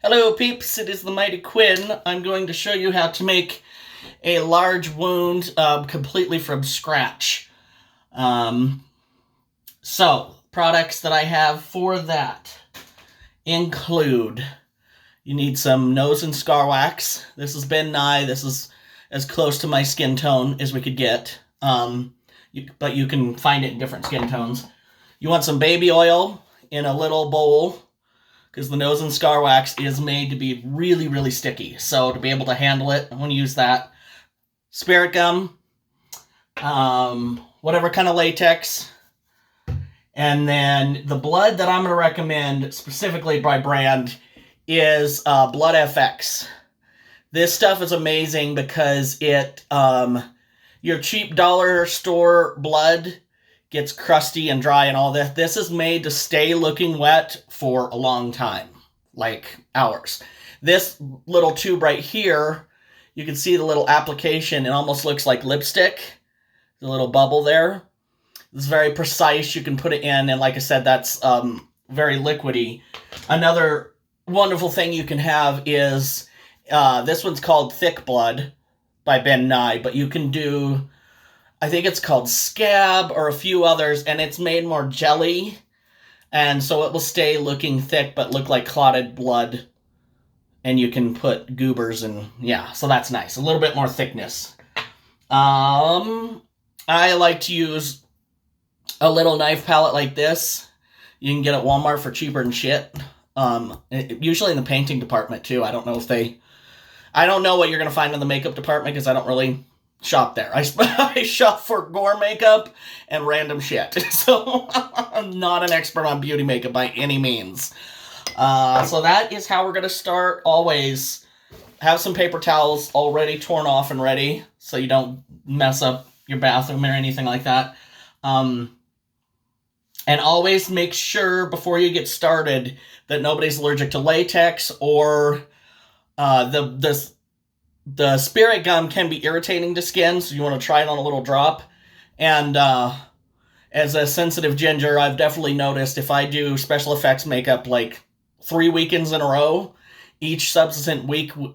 Hello peeps, it is the Mighty Quinn. I'm going to show you how to make a large wound completely from scratch. Um, Products that I have for that include, you need some nose and scar wax. This has been Nye. This is as close to my skin tone as we could get. But you can find it in different skin tones. You want some baby oil in a little bowl, because the nose and scar wax is made to be really, really sticky. So to be able to handle it, I'm going to use that. Spirit gum, whatever kind of latex. And then the blood that I'm going to recommend, specifically by brand, is Blood FX. This stuff is amazing because your cheap dollar store blood gets crusty and dry and all that. This is made to stay looking wet for a long time, like hours. This little tube right here, you can see the little application. It almost looks like lipstick. The little bubble there. It's very precise. You can put it in, and like I said, that's very liquidy. Another wonderful thing you can have is, this one's called Thick Blood by Ben Nye, but you can do, I think it's called Scab or a few others, and it's made more jelly, and so it will stay looking thick but look like clotted blood, and you can put goobers and yeah, so that's nice. A little bit more thickness. I like to use a little knife palette like this. You can get at Walmart for cheaper than shit. Usually in the painting department too. I don't know what you're going to find in the makeup department because I don't really shop there. I shop for gore makeup and random shit. So I'm not an expert on beauty makeup by any means. So that is how we're going to start. Always have some paper towels already torn off and ready so you don't mess up your bathroom or anything like that. And always make sure before you get started that nobody's allergic to latex or the spirit gum can be irritating to skin, so you want to try it on a little drop. And as a sensitive ginger, I've definitely noticed if I do special effects makeup like 3 weekends in a row, each subsequent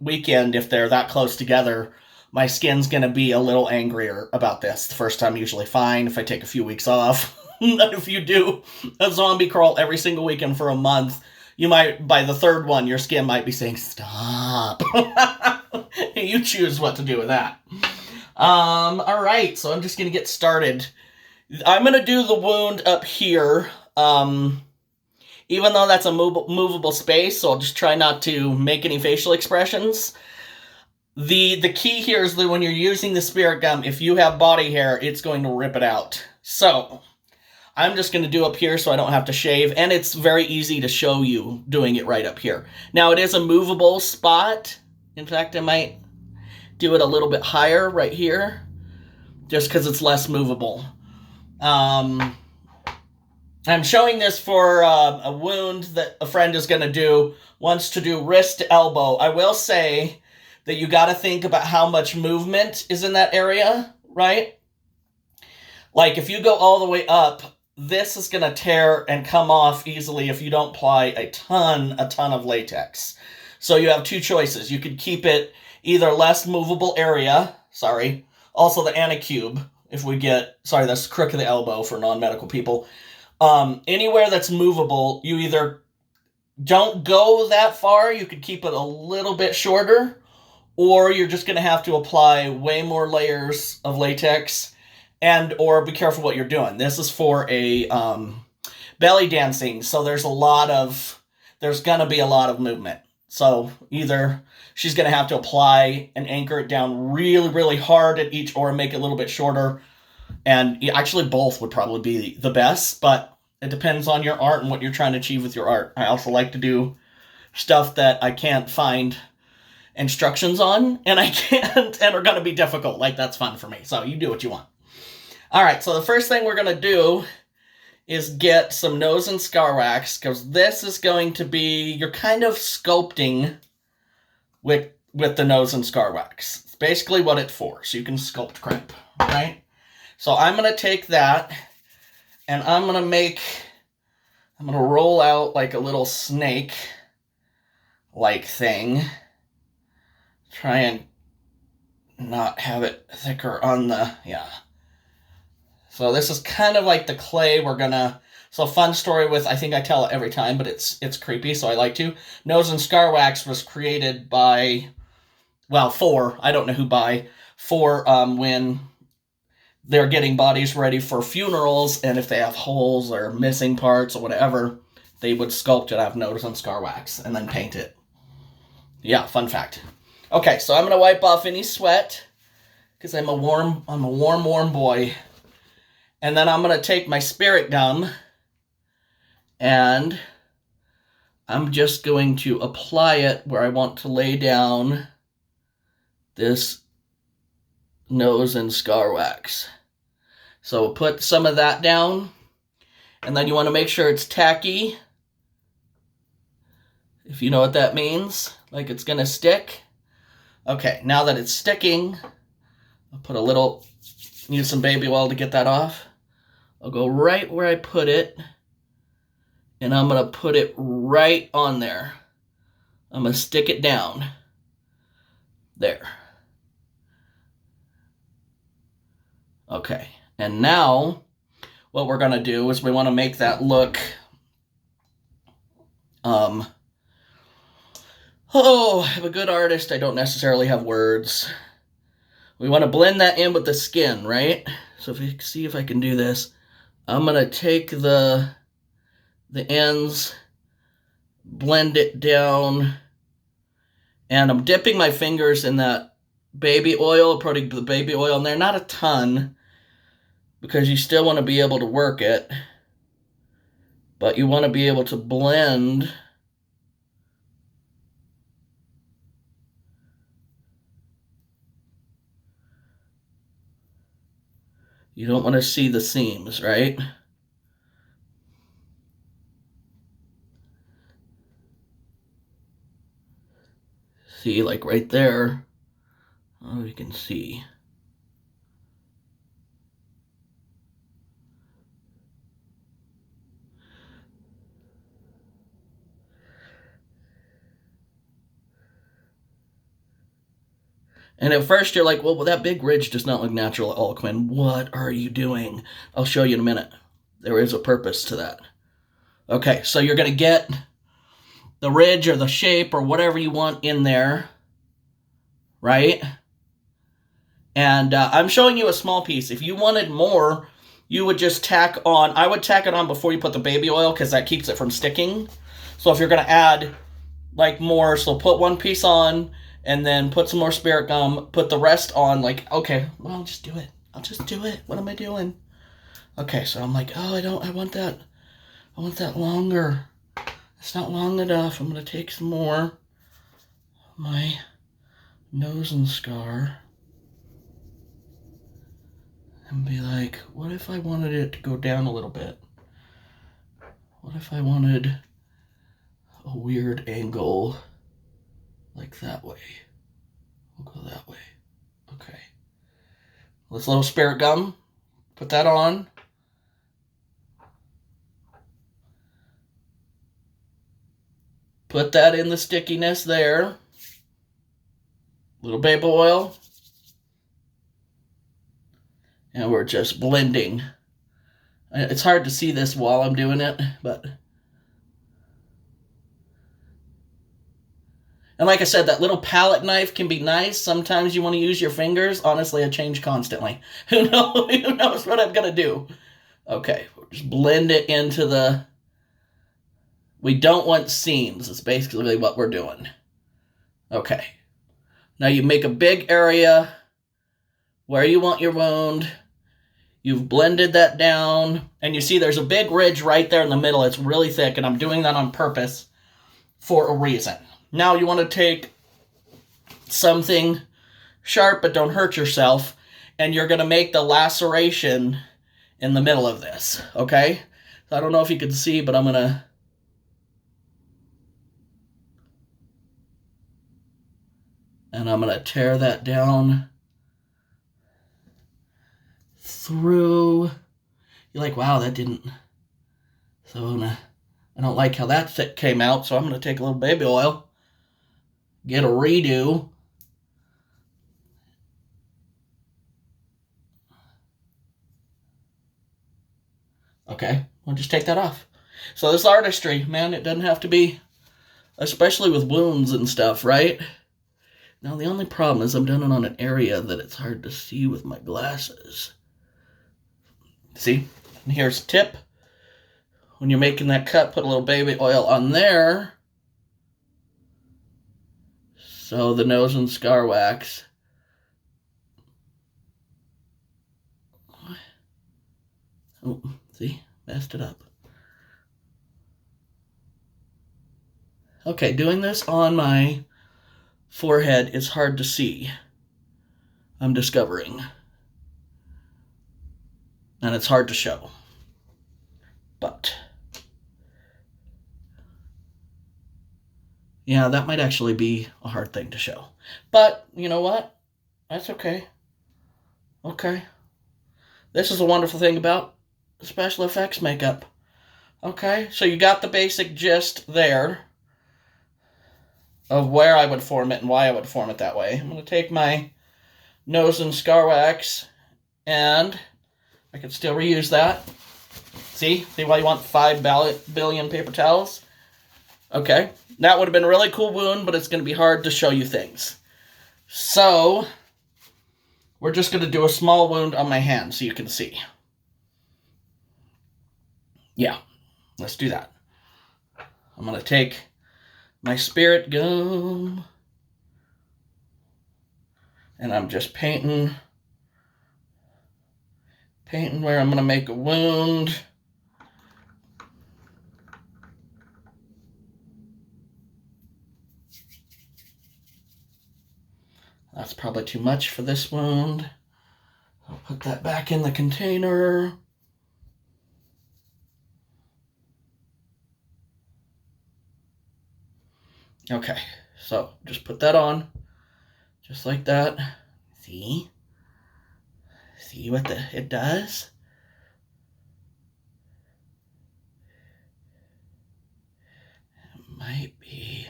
weekend, if they're that close together, my skin's going to be a little angrier about this. The first time usually fine if I take a few weeks off. If you do a zombie crawl every single weekend for a month, you might, by the third one, your skin might be saying, stop. You choose what to do with that. All right, so I'm just going to get started. I'm going to do the wound up here, even though that's a movable space, so I'll just try not to make any facial expressions. The key here is that when you're using the spirit gum, if you have body hair, it's going to rip it out. So I'm just going to do up here so I don't have to shave, and it's very easy to show you doing it right up here. Now, it is a movable spot. In fact, I might do it a little bit higher right here, just because it's less movable. I'm showing this for a wound that a friend is going to do, wants to do wrist to elbow. I will say that you got to think about how much movement is in that area, right? Like, if you go all the way up, this is going to tear and come off easily if you don't apply a ton of latex. So you have two choices. You could keep it either less movable area, also the anacube, if we get, that's crook of the elbow for non-medical people. Anywhere that's movable, you either don't go that far, you could keep it a little bit shorter, or you're just going to have to apply way more layers of latex, and or be careful what you're doing. This is for a belly dancing, so there's going to be a lot of movement. So either she's going to have to apply and anchor it down really, really hard at each, or make it a little bit shorter. And actually both would probably be the best, but it depends on your art and what you're trying to achieve with your art. I also like to do stuff that I can't find instructions on, and I can't, and are going to be difficult. Like, that's fun for me. So you do what you want. All right, so the first thing we're going to do is get some nose and scar wax, because this is going to be, you're kind of sculpting with the nose and scar wax. It's basically what it's for, so you can sculpt crap, right? So I'm going to take that, and I'm going to roll out like a little snake, like thing. Try and not have it thicker on the, yeah. So this is kind of like the clay we're gonna, so fun story with, I think I tell it every time, but it's creepy, so I like to. Nose and Scar Wax was created by, well, for, I don't know who by, for when they're getting bodies ready for funerals, and if they have holes or missing parts or whatever, they would sculpt it out of nose and scar wax and then paint it. Yeah, fun fact. Okay, so I'm gonna wipe off any sweat because I'm a warm boy. And then I'm gonna take my spirit gum and I'm just going to apply it where I want to lay down this nose and scar wax. So put some of that down, and then you want to make sure it's tacky, if you know what that means, like it's gonna stick. Okay, now that it's sticking, I'll put a little, use some baby oil to get that off. I'll go right where I put it, and I'm gonna put it right on there. I'm gonna stick it down. There. Okay, and now what we're gonna do is we want to make that look I'm a good artist. I don't necessarily have words. We want to blend that in with the skin, right? So if you see if I can do this, I'm gonna take the ends, blend it down, and I'm dipping my fingers in that baby oil, putting the baby oil in there, not a ton, because you still want to be able to work it, but you want to be able to blend you don't want to see the seams, right? See, like right there, oh, you can see. And at first you're like, well, that big ridge does not look natural at all, Quinn. What are you doing? I'll show you in a minute. There is a purpose to that. Okay, so you're going to get the ridge or the shape or whatever you want in there, right? And I'm showing you a small piece. If you wanted more, you would just tack on. I would tack it on before you put the baby oil because that keeps it from sticking. So if you're going to add like more, so put one piece on and then put some more spirit gum, put the rest on, like, okay, well, I'll just do it. I'll just do it. What am I doing? Okay, so I'm like, oh, I want that longer. It's not long enough. I'm going to take some more. My nose and scar. And be like, what if I wanted it to go down a little bit? What if I wanted a weird angle? Like that way. We'll go that way. Okay. This little spirit gum. Put that on. Put that in the stickiness there. Little baby oil. And we're just blending. It's hard to see this while I'm doing it, but... And like I said, that little palette knife can be nice. Sometimes you want to use your fingers. Honestly, I change constantly. Who knows what I'm going to do? Okay, just blend it into the... We don't want seams. It's basically what we're doing. Okay. Now you make a big area where you want your wound. You've blended that down. And you see there's a big ridge right there in the middle. It's really thick, and I'm doing that on purpose for a reason. Now you want to take something sharp but don't hurt yourself, and you're going to make the laceration in the middle of this, okay? So I don't know if you can see, but I'm going to... And I'm going to tear that down through. You're like, wow, that didn't... So I don't like how that came out, so I'm going to take a little baby oil. get a redo. Okay, we'll just take that off. So this artistry, man, it doesn't have to be, especially with wounds and stuff, right? Now the only problem is I'm doing it on an area that it's hard to see with my glasses. See? And here's a tip. When you're making that cut, put a little baby oil on there. So the nose and scar wax. Oh, see? Messed it up. Okay, doing this on my forehead is hard to see. I'm discovering. And it's hard to show. But yeah, that might actually be a hard thing to show. But you know what? That's okay. Okay. This is a wonderful thing about special effects makeup. Okay, so you got the basic gist there of where I would form it and why I would form it that way. I'm going to take my nose and scar wax, and I could still reuse that. See why you want 5 billion paper towels? Okay, that would have been a really cool wound, but it's going to be hard to show you things. So we're just going to do a small wound on my hand so you can see. Yeah, let's do that. I'm going to take my spirit gum, and I'm just painting where I'm going to make a wound. That's probably too much for this wound. I'll put that back in the container. Okay, so just put that on, just like that. See? See what it does? It might be.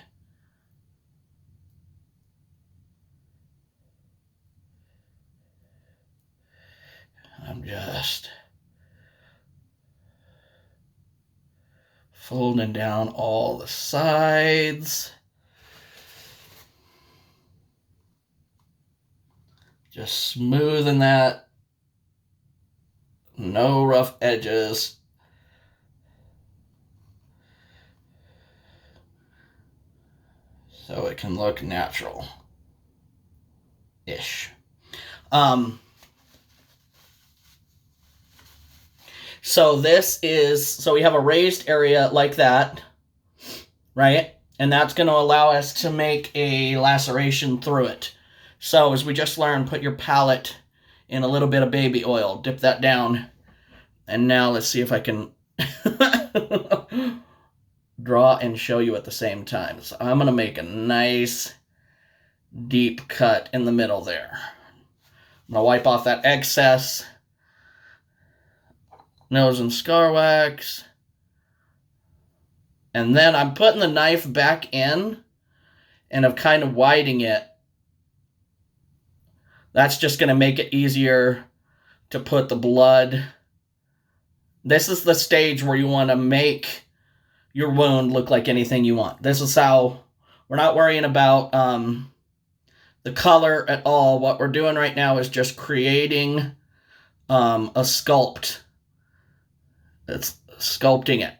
I'm just folding down all the sides. Just smoothing that. No rough edges. So it can look natural-ish. So we have a raised area like that, right? And that's going to allow us to make a laceration through it. So as we just learned, put your palette in a little bit of baby oil, dip that down, and now let's see if I can draw and show you at the same time. So I'm going to make a nice deep cut in the middle there. I'm going to wipe off that excess nose and scar wax. And then I'm putting the knife back in, and I'm kind of widening it. That's just going to make it easier to put the blood. This is the stage where you want to make your wound look like anything you want. This is how we're not worrying about the color at all. What we're doing right now is just creating a sculpt. It's sculpting it.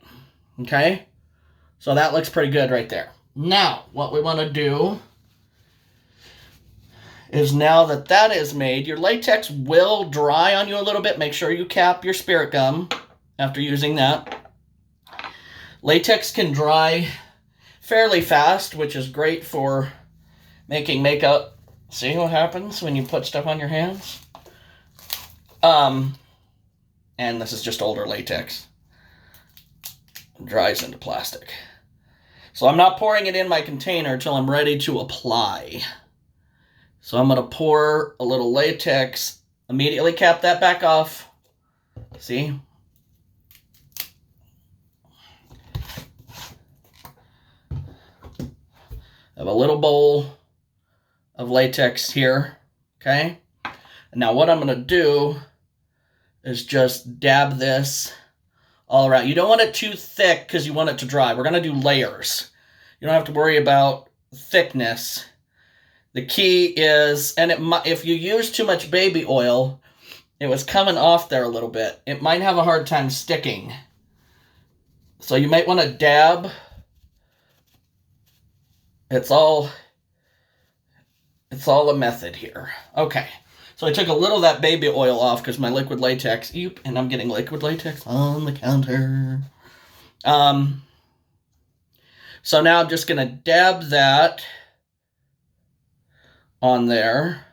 Okay? So that looks pretty good right there. Now, what we want to do is, now that that is made, your latex will dry on you a little bit. Make sure you cap your spirit gum after using that. Latex can dry fairly fast, which is great for making makeup. See what happens when you put stuff on your hands? And this is just older latex. It dries into plastic. So I'm not pouring it in my container until I'm ready to apply. So I'm going to pour a little latex, immediately cap that back off. See? I have a little bowl of latex here, okay? Now what I'm going to do is just dab this all around. You don't want it too thick because you want it to dry. We're going to do layers. You don't have to worry about thickness. The key is, and if you use too much baby oil, it was coming off there a little bit, it might have a hard time sticking. So you might want to dab. It's all a method here. Okay. So I took a little of that baby oil off because my liquid latex, and I'm getting liquid latex on the counter. So now I'm just going to dab that on there.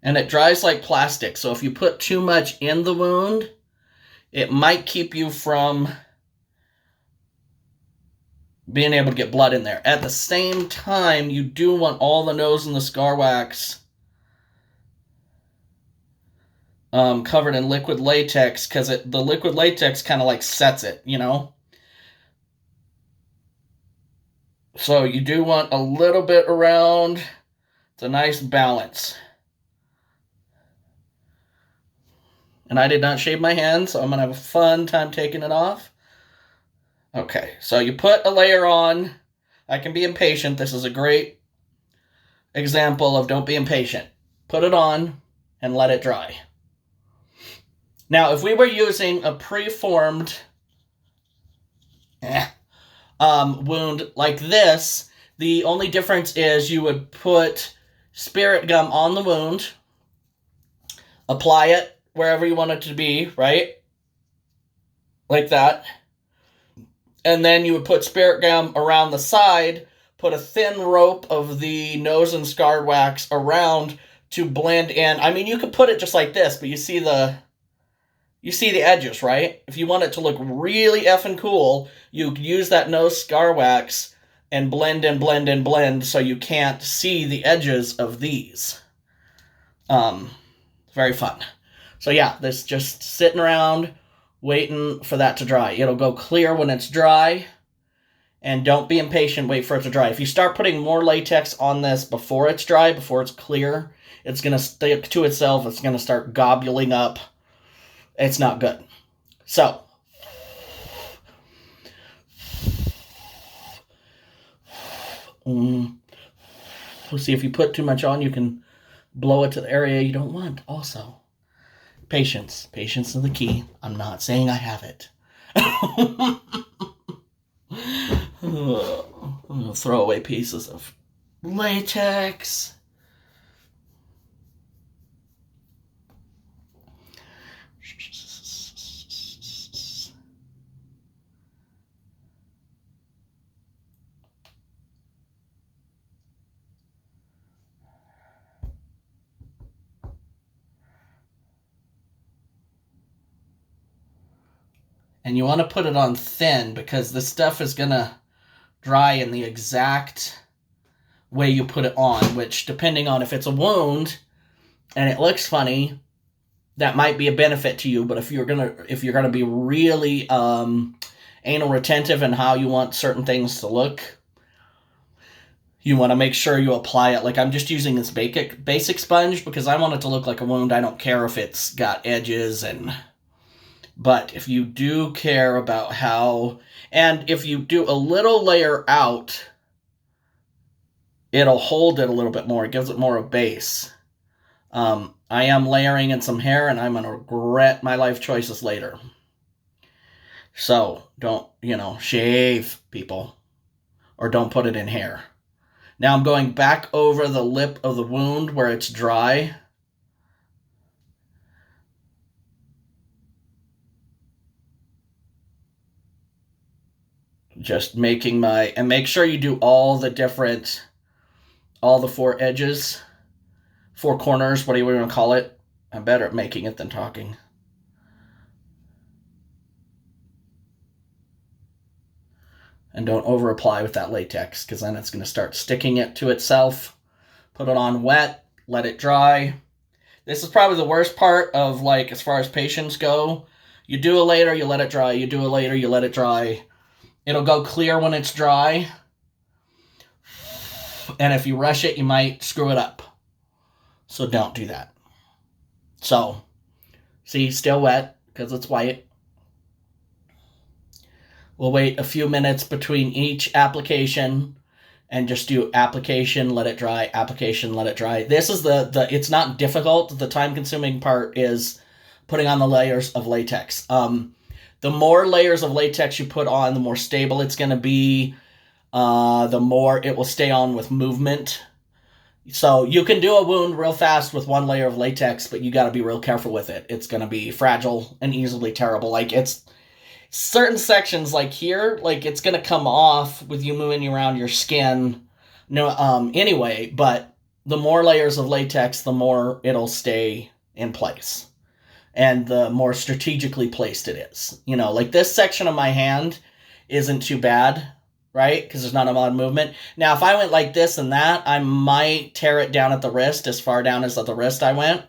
And it dries like plastic. So if you put too much in the wound, it might keep you from being able to get blood in there. At the same time, you do want all the nose and the scar wax covered in liquid latex, because the liquid latex kind of like sets it, you know? So you do want a little bit around. It's a nice balance. And I did not shave my hands, so I'm going to have a fun time taking it off. Okay, so you put a layer on. I can be impatient. This is a great example of don't be impatient. Put it on and let it dry. Now, if we were using a preformed wound like this, the only difference is you would put spirit gum on the wound, apply it wherever you want it to be, right? Like that. And then you would put spirit gum around the side, put a thin rope of the nose and scar wax around to blend in. I mean, you could put it just like this, but you see the edges, right? If you want it to look really effing cool, you use that nose scar wax and blend and blend and blend so you can't see the edges of these. Very fun. So yeah, this just sitting around waiting for that to dry. It'll go clear when it's dry. And don't be impatient, wait for it to dry. If you start putting more latex on this before it's dry, before it's clear, it's going to stick to itself. It's going to start gobbling up. It's not good. So, let's see, if you put too much on, you can blow it to the area you don't want also. Patience. Patience is the key. I'm not saying I have it. I'm going to throw away pieces of latex. And you want to put it on thin because this stuff is going to dry in the exact way you put it on, which depending on if it's a wound and it looks funny, that might be a benefit to you. But if you're gonna be really anal retentive in how you want certain things to look, you want to make sure you apply it. Like I'm just using this basic sponge because I want it to look like a wound. I don't care if it's got edges but if you do care about how, and if you do a little layer out, it'll hold it a little bit more. It gives it more of a base. I am layering in some hair, and I'm going to regret my life choices later. So, don't, shave, people. Or don't put it in hair. Now I'm going back over the lip of the wound where it's dry. Just making and make sure you do all the four edges, four corners, what do you want to call it? I'm better at making it than talking. And don't over apply with that latex, because then it's going to start sticking it to itself. Put it on wet, let it dry. This is probably the worst part of, as far as patients go, You do it later, you let it dry. You do it later, you let it dry. It'll go clear when it's dry. And if you rush it, you might screw it up. So don't do that. So, see, still wet because it's white. We'll wait a few minutes between each application and just do application, let it dry, application, let it dry. This is it's not difficult. The time-consuming part is putting on the layers of latex. The more layers of latex you put on, the more stable it's going to be. The more it will stay on with movement. So you can do a wound real fast with one layer of latex, but you got to be real careful with it. It's going to be fragile and easily tearable. Like, it's certain sections, like here, like, it's going to come off with you moving around your skin. No, anyway, but the more layers of latex, the more it'll stay in place. And the more strategically placed it is. You know, like this section of my hand isn't too bad, right? Because there's not a lot of movement. Now, if I went like this and that, I might tear it down at the wrist, as far down as at the wrist I went.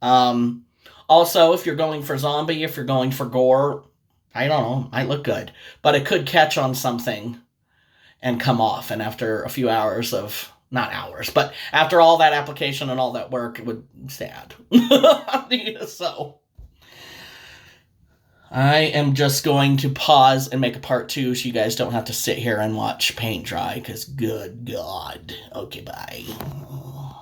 Also, if you're going for zombie, if you're going for gore, I don't know, might look good. But it could catch on something and come off. And after a few hours of, not hours, but after all that application and all that work, it would sad. So I am just going to pause and make a part 2 so you guys don't have to sit here and watch paint dry, because good God. Okay, bye.